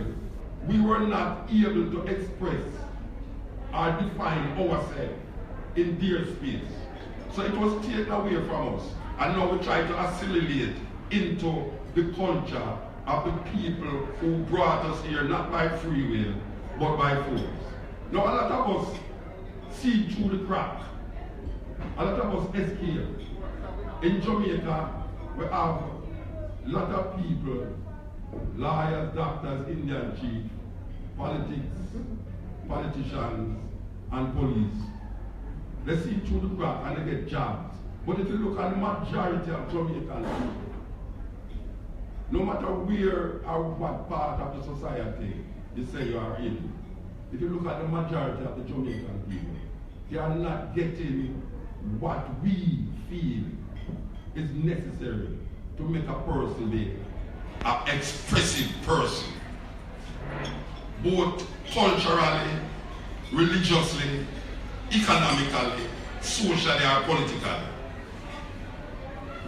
world, we were not able to express or define ourselves in their space. So it was taken away from us. And now we try to assimilate into the culture of the people who brought us here, not by free will, but by force. Now a lot of us see through the crack. A lot of us escape. In Jamaica, we have a lot of people, lawyers, doctors, Indian chiefs, politicians, and police. They see through the crack and they get jobs. But if you look at the majority of Jamaicans, no matter where or what part of the society you say you are in, if you look at the majority of the Jamaican people, they are not getting what we feel is necessary to make a person be an expressive person, both culturally, religiously, economically, socially, or politically.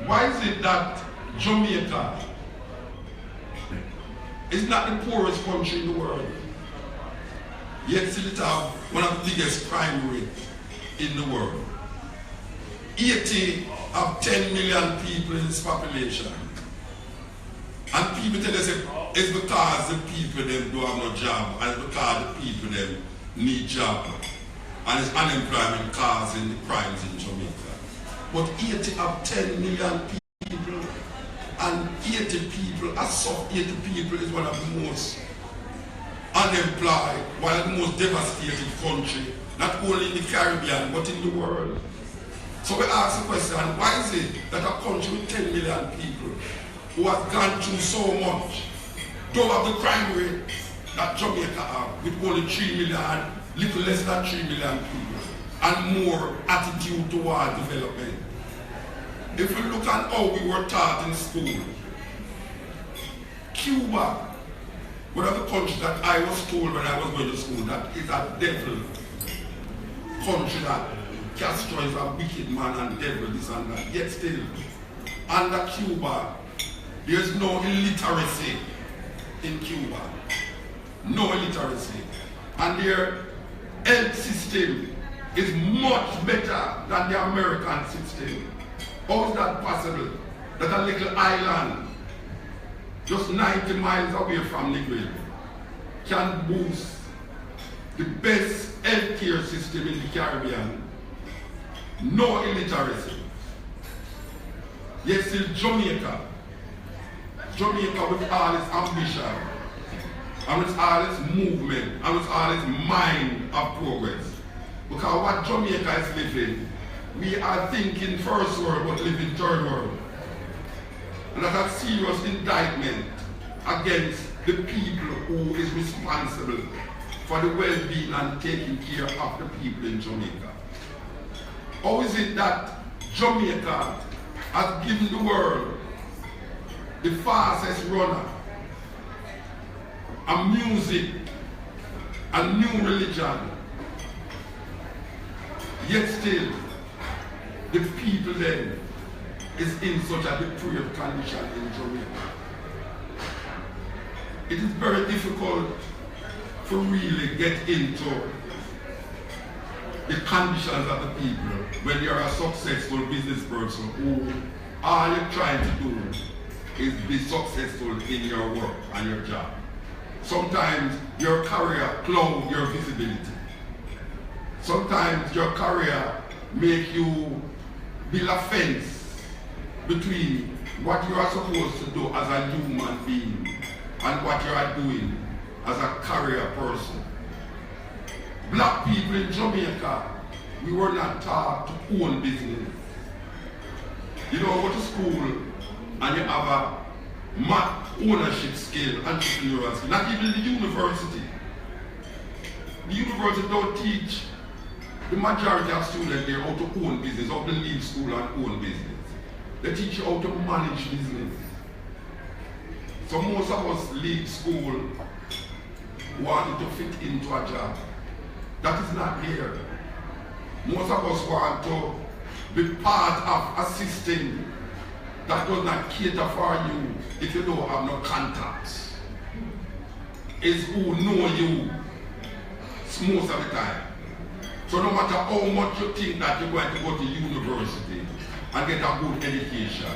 Why is it that Jamaica is not the poorest country in the world, yet still it have one of the biggest crime rates in the world? 80 of 10 million people in its population. And people tell us it's because the people them do have no job, and it's because the people them need job. And it's unemployment causing the crimes in Jamaica. But 80 of 10 million people, and 80 people, as such 80 people is one of the most unemployed, one of the most devastated country, not only in the Caribbean, but in the world. So we ask the question, why is it that a country with 10 million people who have gone through so much don't have the crime rate that Jamaica have, with only 3 million, little less than 3 million people, and more attitude toward development? If we look at how we were taught in school, Cuba, one of the countries that I was told when I was going to school that is a devil country, that Castro is a wicked man and devil, this and that. Yet still, under Cuba, there is no illiteracy in Cuba. No illiteracy. And their health system is much better than the American system. How is that possible? That a little island, just 90 miles away from Negril, can boost the best healthcare system in the Caribbean? No illiteracy. Yet still Jamaica with all its ambition, and with all its movement, and with all its mind of progress. Because what Jamaica is living, we are thinking first world but living third world. And that's a serious indictment against the people who is responsible for the well-being and taking care of the people in Jamaica. How is it that Jamaica has given the world the fastest runner, a music, a new religion, yet still the people then is in such a depraved condition in Jamaica? It is very difficult to really get into the conditions of the people when you're a successful business person who all you're trying to do is be successful in your work and your job. Sometimes your career clouds your visibility. Sometimes your career make you build a fence between what you are supposed to do as a human being and what you are doing as a career person. Black people in Jamaica, we were not taught to own business. You don't go to school and you have a ownership skill, entrepreneurial skill, not even the university. The university don't teach the majority of students there how to own business, how to leave school and own business. They teach you how to manage business. So most of us leave school wanting to fit into a job. That is not here. Most of us want to be part of a system that does not cater for you if you don't have no contacts. is who know you most of the time. So no matter how much you think that you're going to go to university and get a good education,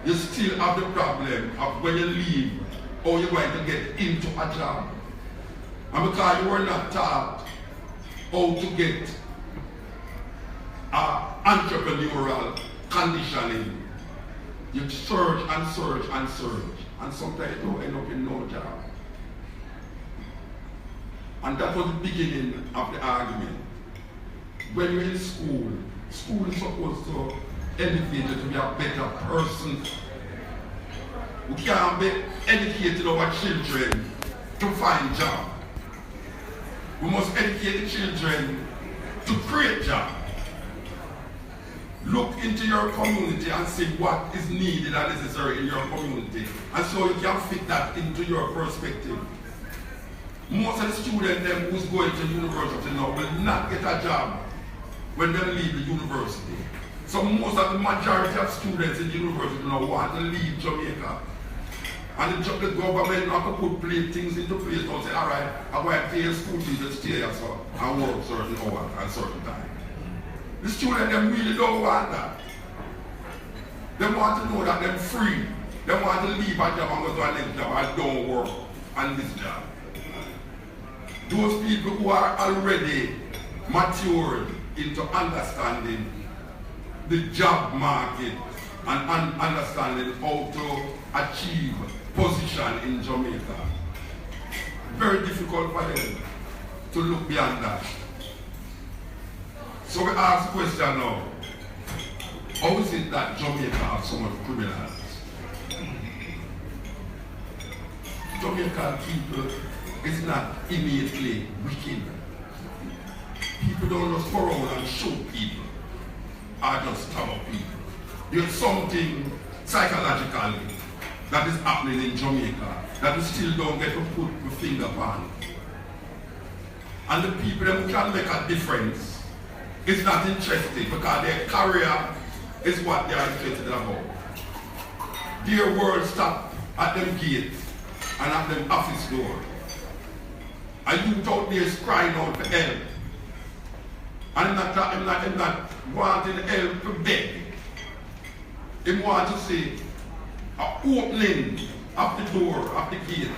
you still have the problem of when you leave, how you're going to get into a job. And because you were not taught how to get entrepreneurial conditioning, you search and search and search, and sometimes you don't end up in no job. And that was the beginning of the argument. When you're in school, school is supposed to elevate you to be a better person. We can't be educating our children to find jobs. We must educate the children to create jobs. Look into your community and see what is needed and necessary in your community, and so you can fit that into your perspective. Most of the students them who's going to university now will not get a job when they leave the university. So most of the majority of students in the university now want to leave Jamaica. And the government not to put things into place and say, all right, I'm going to pay school fees to stay here so and work certain hours and certain time. The students them really don't want that. They want to know that they're free. They want to leave a job and go to a next job and don't work on this job. Those people who are already matured into understanding the job market and understanding how to achieve position in Jamaica. Very difficult for them to look beyond that. So we ask the question now, how is it that Jamaica has so much criminals? Jamaican people is not innately wicked. People don't just go around and shoot people or just stab up people. There's something psychologically that is happening in Jamaica that we still don't get to put the finger on. And the people who can make a difference is not interested because their career is what they are interested about. Their world stop at them gates and at them office door. A youth out there is crying out for help. And I'm not wanting help to beg. He wants to see an opening of the door, of the gate,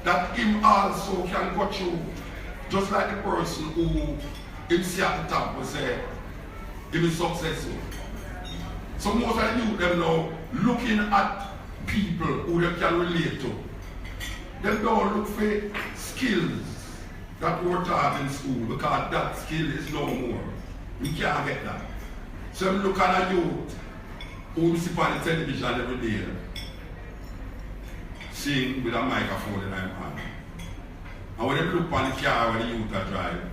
that him also can go through, just like the person who him see at the top will say, he is successful. So most of the youth them now looking at people who they can relate to. They don't look for skills that we were taught in school because that skill is no more. You can't get that. So I'm looking at youth who see on the television every day, sing with a microphone in their hand. And when they look on the car when the youth are driving,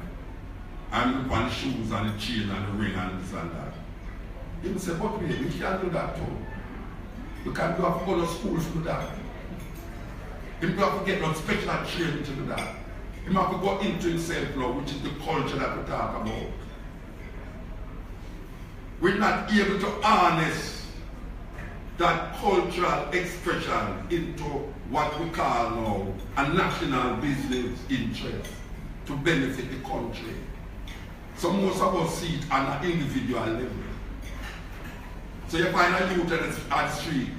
and look on the shoes and the chain and the ring and this and that, they will say, but wait, we can't do that too. You can't go to school to do that. You have to get no special training to do that. You have to go into himself now, which is the culture that we talk about. We're not able to harness that cultural expression into what we call now a national business interest to benefit the country. So most of us see it on an individual level. So you find a youth on the street,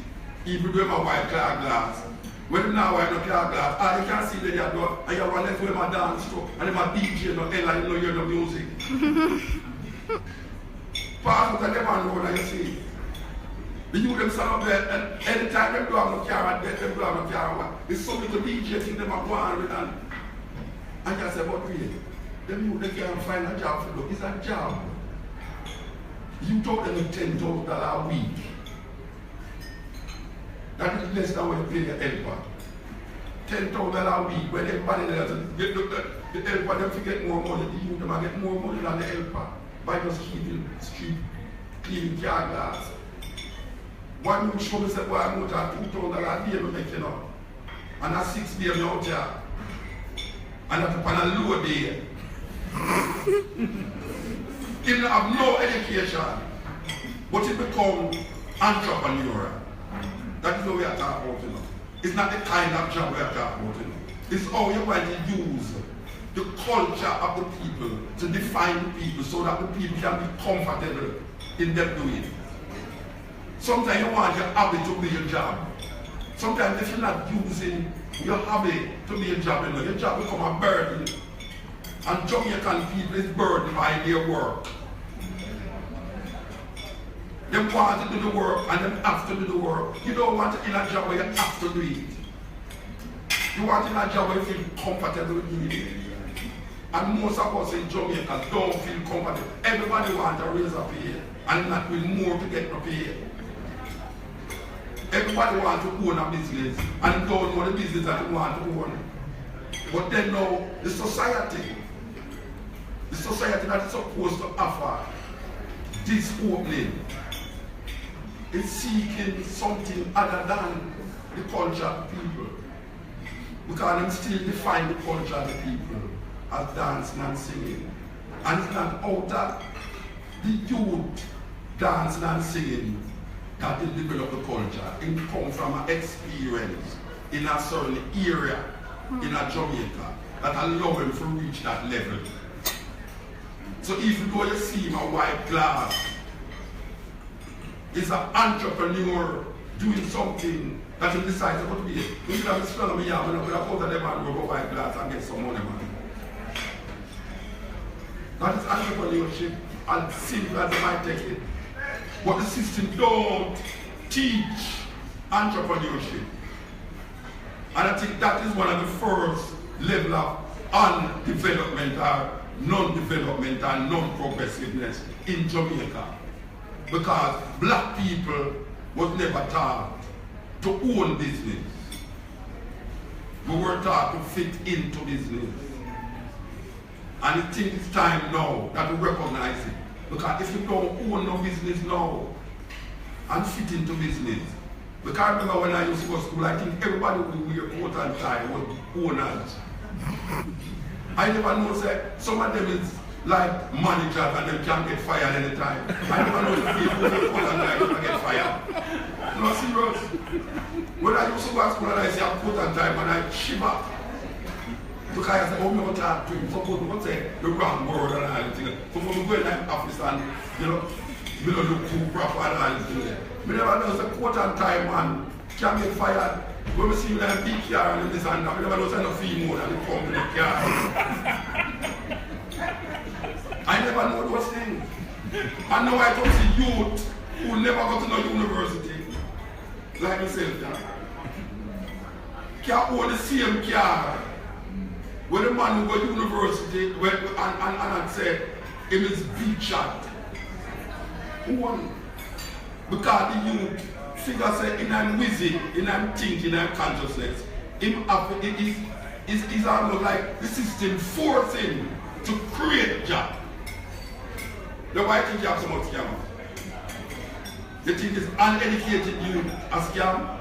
even with a white car glass, when you now wear no car glass, you can see that you have got, and you have left with my dance to, and my DJ, no Ella, you know, hear the music. Pass out of them on the road and you see. The youth them stand up there, and anytime they do have no car, them do have no car, it's so little DJ thing them are going with, and you say, but wait, them youth they can't find a job for them. It's a job. You told them $10,000 a week. That is less than what you pay your helper. $10,000 a week, when everybody else get the helper, them to get more money, the youth them get more money than the helper by just keeping street, cleaning car glass. One youth show me say, boy, I'm going to have $2,000 a day to make, you know. And that's 6 days out here. And that's upon a low day. He didn't have no education, but he become entrepreneurial. That is what we are talking about, you know. It's not the kind of job we are talking about, you know. It's how you're going to use the culture of the people to define the people so that the people can be comfortable in them doing it. Sometimes you want your hobby to be your job. Sometimes if you're not using your hobby to be your job, your job becomes a burden. And Jamaican people is burdened by their work. They want to do the work and they have to do the work. You don't want it in a job where you have to do it. You want it in a job where you feel comfortable doing it. And most of us in Jamaica don't feel comfortable. Everybody wants a raise of pay and not with more to get no pay. Everybody wants to own a business and don't know the business that they want to own. But then now, the society that is supposed to offer this opening is seeking something other than the culture of the people. Because they still define the culture of the people as dancing and singing. And it's not out of the youth dancing and singing that they develop the culture. It comes from an experience in a certain area in a Jamaica that allow them to reach that level. So even though you see him a white glass, he's an entrepreneur doing something that he decides to be. You should have spell me out and I could have put them and go white glass and get some money, man. That is entrepreneurship, and simple as they might take it. But the system don't teach entrepreneurship. And I think that is one of the first level of undevelopment or non-development and non-progressiveness in Jamaica. Because black people was never taught to own business. We were taught to fit into business. And I think it's time now that we recognize it. Because if you don't own no business now and fit into business, because I remember when I used to go to school, I think everybody would wear coat and tie was owners. I never know that some of them is like managers and they can't get fired anytime. I never know if people wear coat and tie can get fired. No, serious. When I used to go to school and I say I'm coat and tie and I shiver. Because I said, oh, I'm not talking to him. So people would say the wrong word and all things. So when we go in the office and, we don't look too proper and all things. We never know the coat and tie man can get fired. When we see you in a big car and this and that, we never know the female and the company car. I never know those things. And now I come to youth who never go to no university, like myself, can own the same car. When the man who go to university and said, him is big shot. Who won? Because the youth figure say in I'm wizzy, in I'm thinking, in I'm consciousness, is almost like the system forcing to create job. The white think you have so much scam. They think it's uneducated youth a scam.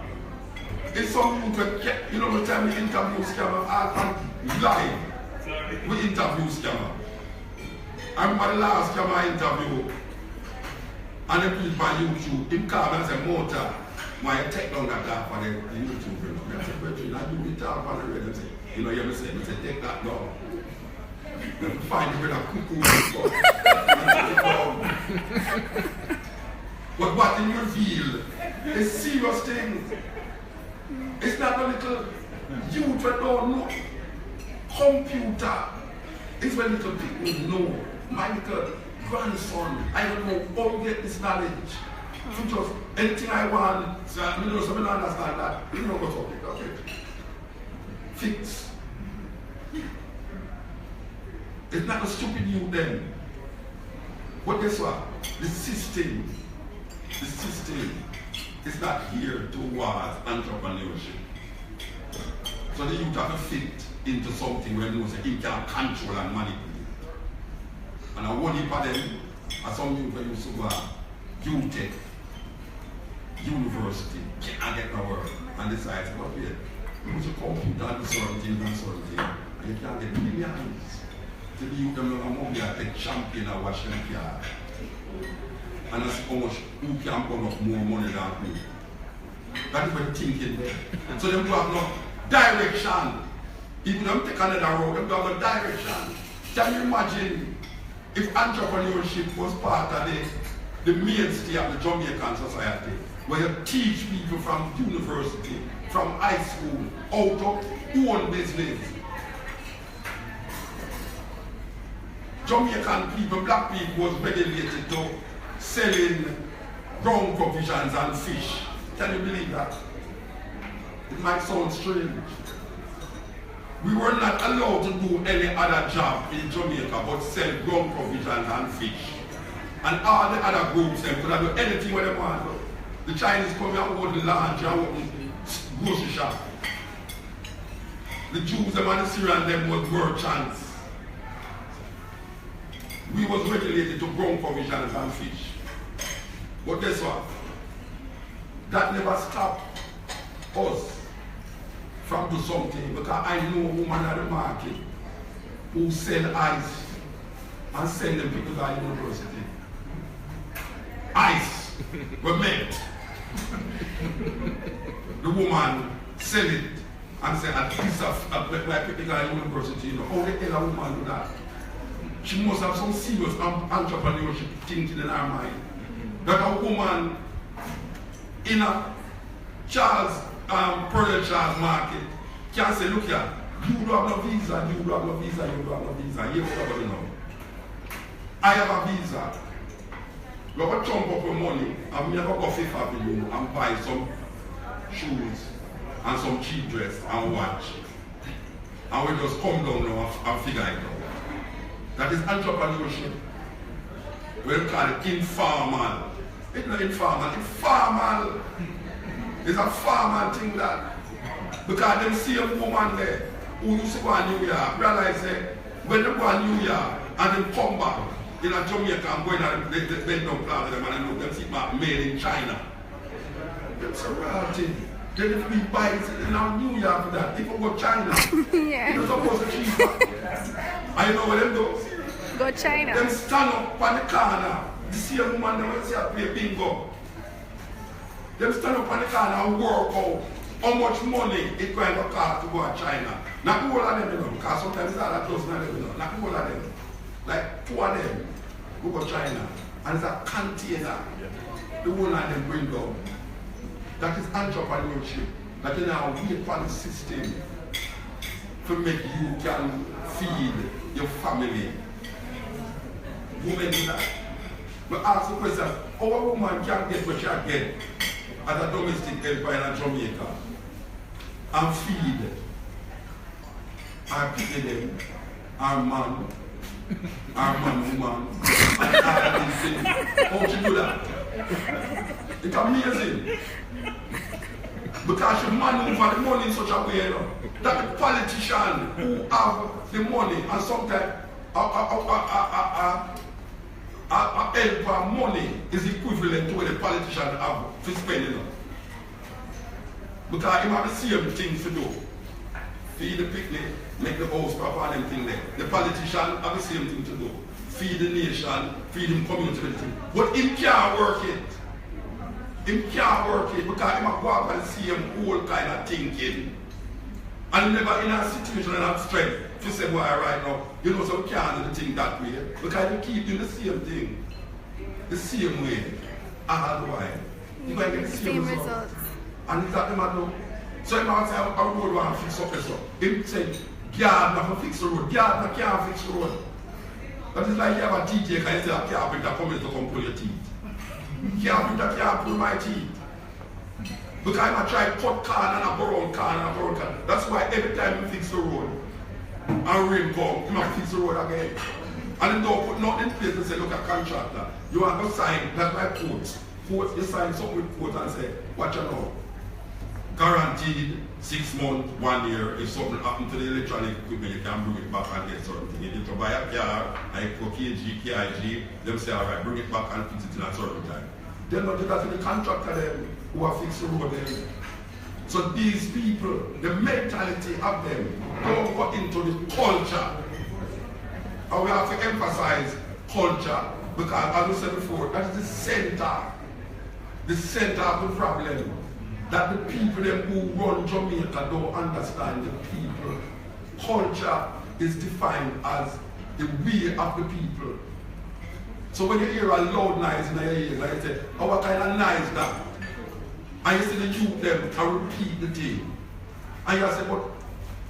It's some youth that, the time we interview scammer and live, we interview scammer. I remember the last scammer I interviewed, and they put it on YouTube. Him called me and said, Mota, why you take down that talk on the YouTube? I said, but you not do the talk on the radio. You say, take that down. Find the brother cuckoo But what in reveal is serious things. It's not a little youth that don't know computer. It's when little people know. My little grandson, I don't know how to get this knowledge. To just anything I want, so I don't understand that. You know what's up, okay? Fix. It's not a stupid youth then. But guess what? The system is not here towards entrepreneurship. So the youth have to fit into something where they know he can control and manipulate. And I want heap of them, as some youth used to go UTech, university, can't get no work, and decide, what we use a computer and do certain things, and you can't get millions. To the youth, them know a tech champion or watch them car. And I see how much, who can burn up more money than who. That is what thinking there. So they have no direction. If them take another road, them go a direction. Can you imagine if entrepreneurship was part of the mainstay of the Jamaican society, where you teach people from university, from high school, how to own business? Jamaican people, black people, was regulated to selling ground provisions and fish. Can you believe that? It might sound strange. We were not allowed to do any other job in Jamaica but sell ground provisions and fish. And all the other groups them could do anything with them want. The Chinese come here and open lunch and open grocery shop. The Jews them and the Syrians them was merchants. We was regulated to ground provisions and fish. But guess what? That never stopped us from do something, because I know a woman at the market who sell ice and send them people to the university. Ice were meant. The woman sell it and say, at least my people to the university. You know, how the hell a woman do that? She must have some serious entrepreneurship thinking in her mind. That a woman in a Pearl Charles market can say, look here, you do have no visa, you do have no visa, you do have no visa. You have know. I have a visa. You have to jump up with money and me have to go Fifth Avenue and buy some shoes and some cheap dress and watch. And we just come down now and figure it out. That is entrepreneurship. We call it informal. It's not informal, it's formal. It's a formal thing that. Because them see a woman there who used to go to New York, realize that when they go to New York and then come back in a Jamaica and go in the bed down class them and look them see made in China. That's a real thing. Then if we buy it in New York for that, if we go to China, yeah. It's supposed to cheaper. And you know what them do? Go China. Them stand up on the corner. You see a woman they will see her play bingo. Them stand up on the corner and work out how much money it going to cost to go to China. Not all of them, you know, because sometimes it's a dozen of them, you know. Not all of them. Like 2 of them go to China. And it's a container. The one of them bring down. That is entrepreneurship. That is now we for the system to make you can feed your family. Women do that. But ask the question, how a woman can get what she get as a domestic helper in Jamaica and feed our people, our man, woman, and all these things. How she do that? It's amazing. Because she maneuver the money in such a way, you know, that the politician who have the money and sometimes a helper money is equivalent to what the politician have to spend, you know. Because he have the same things to do. Feed the picnic, make the house proper and them thing there. The politician have the same thing to do. Feed the nation, feed him community, everything. But he can't work it. He can't work it because he might go up and see him whole kind of thinking. And never in a situation and have strength to say, boy, right now, you know, so we can't do the thing that way. Because you keep doing the same thing, the same way, all the while. You're going to get the same results. And it's that them I do. So he might say, a road want to fix up this up. He said, God not fix the road. God not can't fix the road. That is like you have a DJ, because you say, a carpenter coming to come pull your teeth. Carpenter can't pull my teeth. Because I try to cut corner and a borrow corner. That's why every time we fix the road and rain come, you must fix the road again. And then don't put nothing in place and say, look at contractor. You want to sign, that's my quotes. You sign something with quotes and say, watch out now. Guaranteed 6 months, 1 year. If something happens to the electronic equipment, you can bring it back and get certain thing. You need to buy a car, like KG, KIG, them say, alright, bring it back and fix it in a certain time. They don't do that to the contractor them who are fixed the road them. So these people, the mentality of them, don't go into the culture. And we have to emphasize culture because, as we said before, that is the center of the problem. That the people them who run Jamaica don't understand the people culture is defined as the way of the people. So when you hear a loud noise in your ears, like you say, oh, what kind of noise that? And you see the youth them and repeat the thing. And you say, but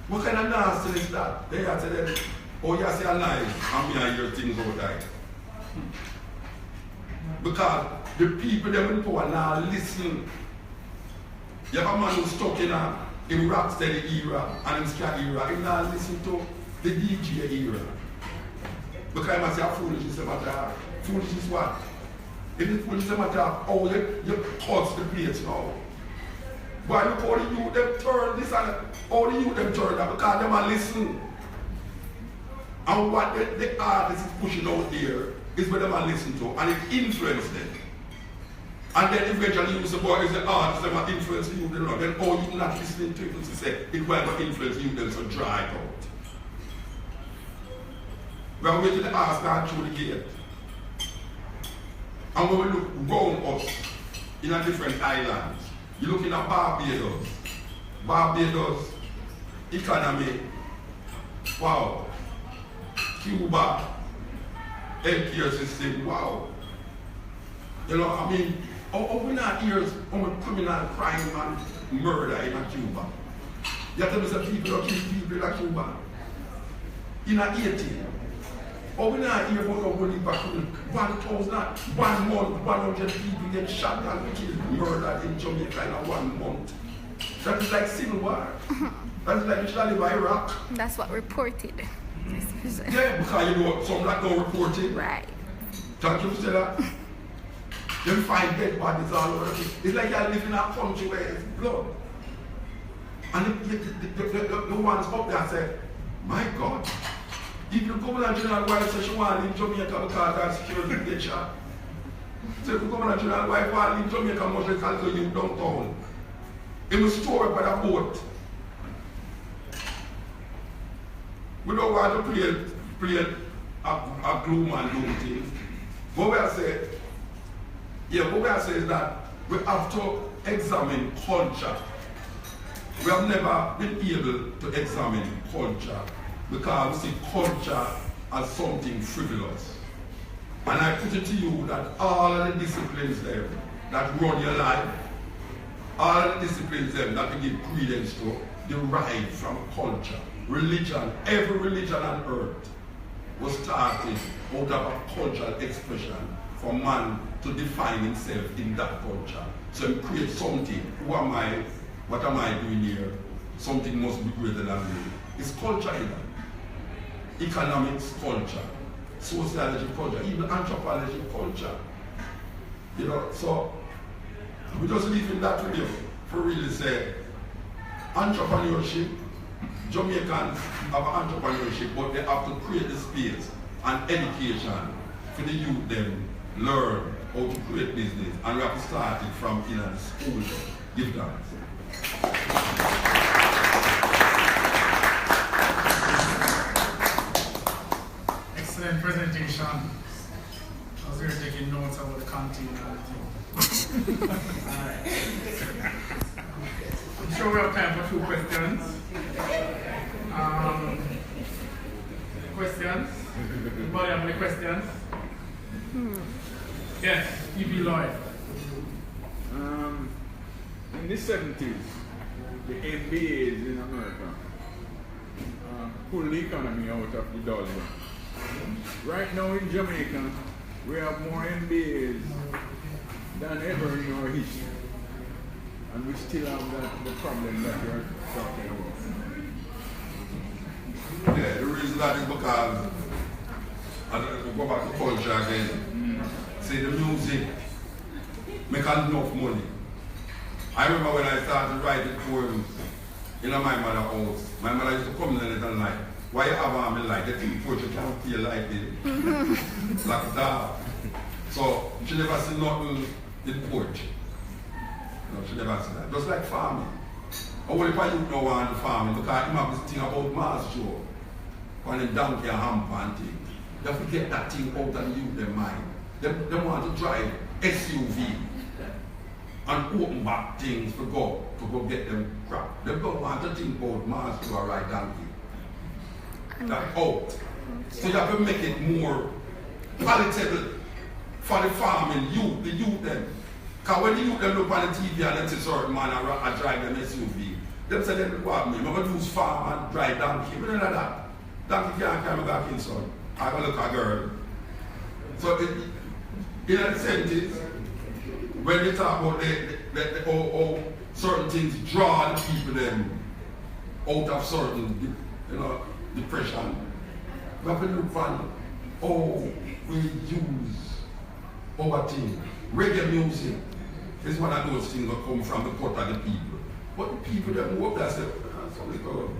what kind of noise is that? Then you say, them, oh, you say a noise, and me I hear things all the time. Because the people them in power now listen. You have a man who's stuck in a rocksteady era and in ska era, he now listen to the DJ era. Because I must say foolishness matter. Foolishness what? If the foolishness matter, oh you touch the place now. Why look all the youth them turn this and all the youth them turn that because them are listen. And what the artist is pushing out there is what them are listen to and it influences them. And then eventually you say, boy, is the artist that will influence you, then oh, you're not listening to it, you say, it will influence you, then so dry it out. We are waiting to ask God through the gate. And when we look round us in a different islands, you look in at Barbados. Barbados, economy, wow. Cuba, healthcare system, wow. You know, I mean, we not hear on criminal crime and murder in Cuba. You tell me some people kill people in Cuba. In Haiti. We not hear about only back 1,000, 1 month, 100 people get shot and killed, murdered in Jamaica in 1 month. That is like civil war. That is like Italy by Iraq. That's what reported. Yeah, because you know some that don't report it. Right. Thank you for saying that. Them find dead bodies all over. It's like you live in a country where it's blood. And the ones up there say, my God, if you go to General Wife says she want to leave Jamaica because that security get shot. So if you go to General Wife want to leave Jamaica, much like also you downtown. It was stored by the boat. We don't want to play a gloom and doom thing. What we are saying, what we are saying is that we have to examine culture. We have never been able to examine culture because we see culture as something frivolous. And I put it to you that all of the disciplines there that run your life, all of the disciplines there that we give credence to, derive from culture. Religion, every religion on earth was started out of a cultural expression for man to define himself in that culture. So he creates something. Who am I? What am I doing here? Something must be greater than me. It's culture either. Economics, culture. Sociology, culture. Even anthropology, culture. You know, so we just leave in that video for really say entrepreneurship. Jamaicans have entrepreneurship, but they have to create the space and education for the youth them learn how to create business. And we have to start it from in the school. Give thanks. Excellent presentation. I was here taking notes about the canteen and everything. Alright. I'm sure we have time for 2 questions. Questions? Anybody have any questions? Yes, E.B. Lloyd. In the 70s, the MBAs in America pulled the economy out of the dollar. Right now in Jamaica, we have more MBAs than ever in our history. And we still have the problem that you're talking about. Yeah, the reason that is because, and go back to culture again, say the music make enough money. I remember when I started writing poems in my mother's house, my mother used to come in and let like, why you have on me like that? The poetry can't feel like it. Like that. So she never see nothing in poetry. No, she never see that. Just like farming. Or what if I don't know on farming because you have this thing about mass show. On the donkey and hamper and thing. They have to get that thing out and use their mind. They want to drive SUV and open back things to go get them crap. They don't want to think about mass show or ride donkey. that out. So you have to make it more palatable for the farming youth, the youth them. Because when the youth them look on the TV and them see certain man I drive them SUV, them say them what me, I'm going to use farm and drive donkey. But none of that. Donkey can't carry back in son. I go look at a girl. So in the 70s, when they talk about how certain things draw the people them out of certain depression, we have to look for how we use our thing. Reggae music is one of those things that come from the cut of the people. But the people that move up there say, some little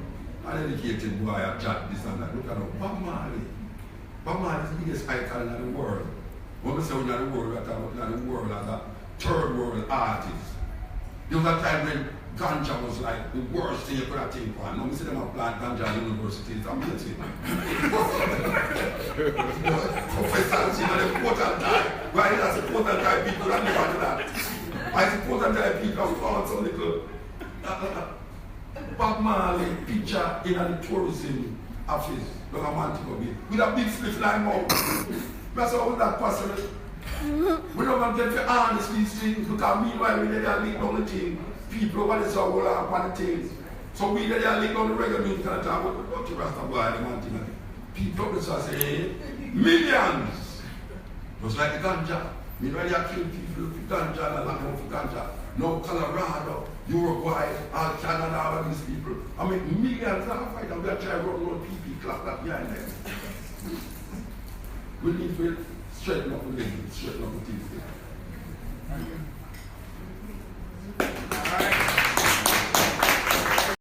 uneducated boy I chat this and that. Look at Bob Marley. Bob Marley is the biggest icon in the world. When we say we're not the world, we're not the world as a third world artist. There was a time when ganja was like the worst thing you could have taken on. Now we see them plant ganja at university, it's amazing. Professors, they quote and die. Why is that quote and die people that never do that? Why is quote and die people who found some little Bob Marley picture in a tourism office, like a man to go with a big split line mouth. That's how that possible. We don't get to honest these things because meanwhile we let them link down the thing. People what is our whole one things. So we let them link down the regular music and talk about Dr. Rastafari and one thing. People just say, hey, millions. Just like the ganja. Meanwhile you kill people with ganja and lock them for ganja. Now Colorado, Uruguay, all Canada, all of these people. I mean millions of fight and we are trying to run PP clap that behind them. We need to straighten up the things, straighten up the things.